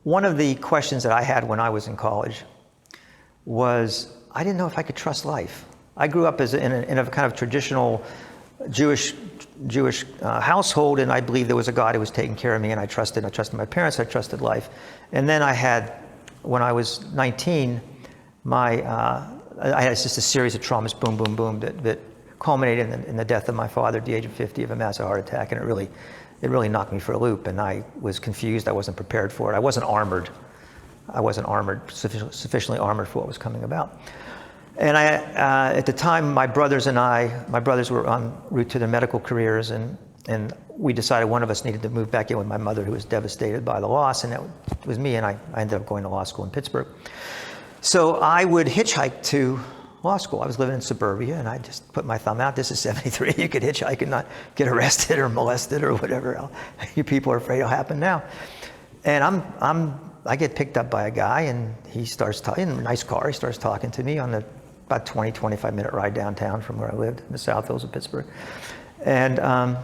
one of the questions that I had when I was in college was, I didn't know if I could trust life. I grew up in a kind of traditional Jewish household, and I believed there was a God who was taking care of me, and I trusted my parents, I trusted life. And then when I was 19, I had just a series of traumas, boom, boom, boom, that culminated in the death of my father at the age of 50 of a massive heart attack, and it really knocked me for a loop, and I was confused. I wasn't prepared for it. I wasn't armored, sufficiently armored for what was coming about. And at the time, my brothers were en route to their medical careers, and we decided one of us needed to move back in with my mother, who was devastated by the loss, and that was me, and I ended up going to law school in Pittsburgh. So I would hitchhike to law school. I was living in suburbia, and I just put my thumb out. This is 73. You could hitchhike and not get arrested or molested or whatever else you people are afraid will happen now. And I get picked up by a guy, and he starts talking, in a nice car, he starts talking to me on the about 25-minute ride downtown from where I lived, in the South Hills of Pittsburgh. And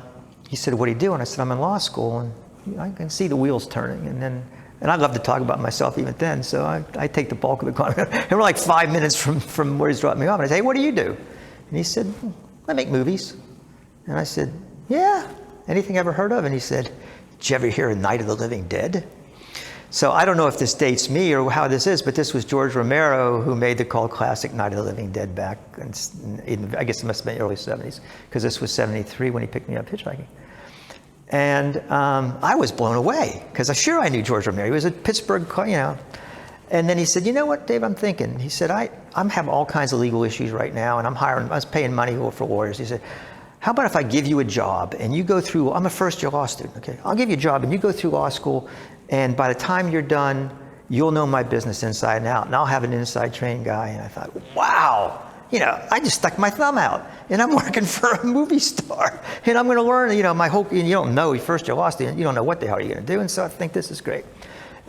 he said, "What are you doing?" I said, "I'm in law school," and I can see the wheels turning. And I love to talk about myself even then, so I take the bulk of the car. And we're like 5 minutes from where he's dropping me off, and I say, "Hey, what do you do?" And he said, "I make movies." And I said, "Yeah, anything ever heard of?" And he said, "Did you ever hear of Night of the Living Dead?" So I don't know if this dates me or how this is, but this was George Romero who made the cult classic Night of the Living Dead back in I guess it must have been early 70s, because this was 73 when he picked me up hitchhiking. And I was blown away, because I knew George Romero. He was at Pittsburgh, And then he said, "You know what, Dave, I'm thinking." He said, I'm having all kinds of legal issues right now, and I was paying money for lawyers. He said, "How about if I give you a job and you go through, I'm a first-year law student, okay? I'll give you a job and you go through law school, and by the time you're done, you'll know my business inside and out, and I'll have an inside trained guy." And I thought, wow, I just stuck my thumb out, and I'm working for a movie star, and I'm going to learn, my whole, you don't know, first year law student, you don't know what the hell you're going to do, and so I think this is great.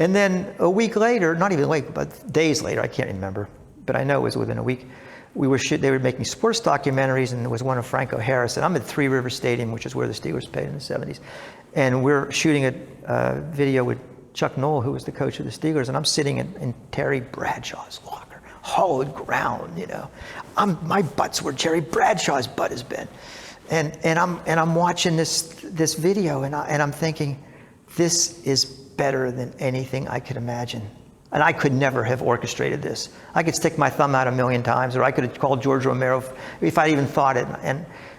And then a week later, not even a week, but days later, I can't remember, but I know it was within a week, they were making sports documentaries, and there was one of Franco Harris, and I'm at Three River Stadium, which is where the Steelers played in the 70s. And we're shooting a video with Chuck Noll, who was the coach of the Steelers, and I'm sitting in Terry Bradshaw's locker, hollowed ground, my butt's where Terry Bradshaw's butt has been. And I'm watching this video, and I'm thinking, this is better than anything I could imagine. And I could never have orchestrated this. I could stick my thumb out a million times, or I could have called George Romero if I even thought it.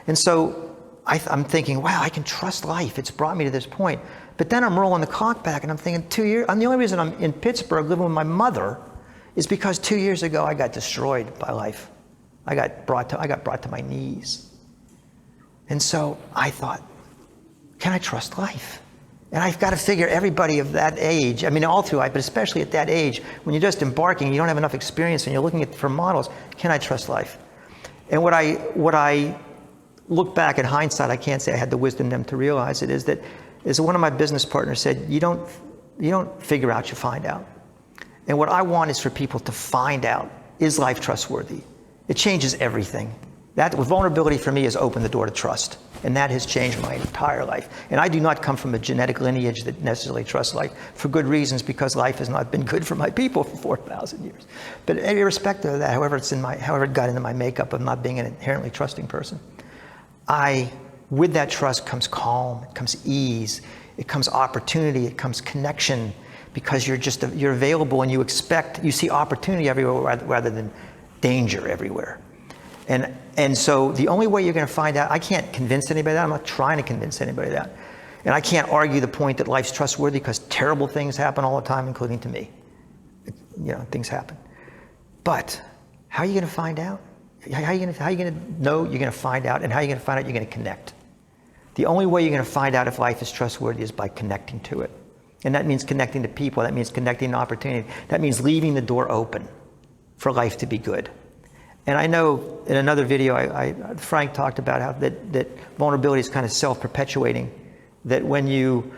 And so I'm thinking, wow, I can trust life. It's brought me to this point. But then I'm rolling the clock back, and I'm thinking, 2 years. And the only reason I'm in Pittsburgh living with my mother is because 2 years ago I got destroyed by life. I got brought to my knees. And so I thought, can I trust life? And I've got to figure everybody of that age, all through life, but especially at that age, when you're just embarking, you don't have enough experience, and you're looking for models, can I trust life? And what I look back in hindsight, I can't say I had the wisdom then to realize it, is that, as one of my business partners said, you don't figure out, you find out. And what I want is for people to find out, is life trustworthy? It changes everything. That vulnerability for me has opened the door to trust. And that has changed my entire life. And I do not come from a genetic lineage that necessarily trusts life, for good reasons, because life has not been good for my people for 4,000 years. But irrespective of that, however it got into my makeup of not being an inherently trusting person, with that trust comes calm, it comes ease, it comes opportunity, it comes connection, because you're available, and you see opportunity everywhere rather than danger everywhere. And so the only way you're going to find out, I can't convince anybody that. I'm not trying to convince anybody that. And I can't argue the point that life's trustworthy, because terrible things happen all the time, including to me. Things happen. But how are you going to find out? How are you going to know you're going to find out? And how are you going to find out you're going to connect? The only way you're going to find out if life is trustworthy is by connecting to it. And that means connecting to people. That means connecting to opportunity. That means leaving the door open for life to be good. And I know in another video, Frank talked about how that vulnerability is kind of self-perpetuating. That when you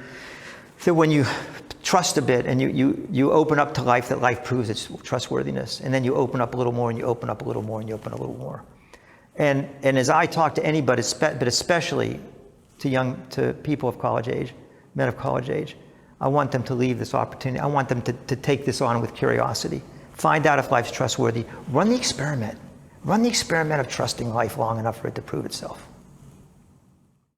trust a bit and you open up to life, that life proves its trustworthiness. And then you open up a little more, and you open up a little more, and you open a little more. And as I talk to anybody, but especially to people of college age, men of college age, I want them to leave this opportunity. I want them to take this on with curiosity. Find out if life's trustworthy. Run the experiment. Run the experiment of trusting life long enough for it to prove itself.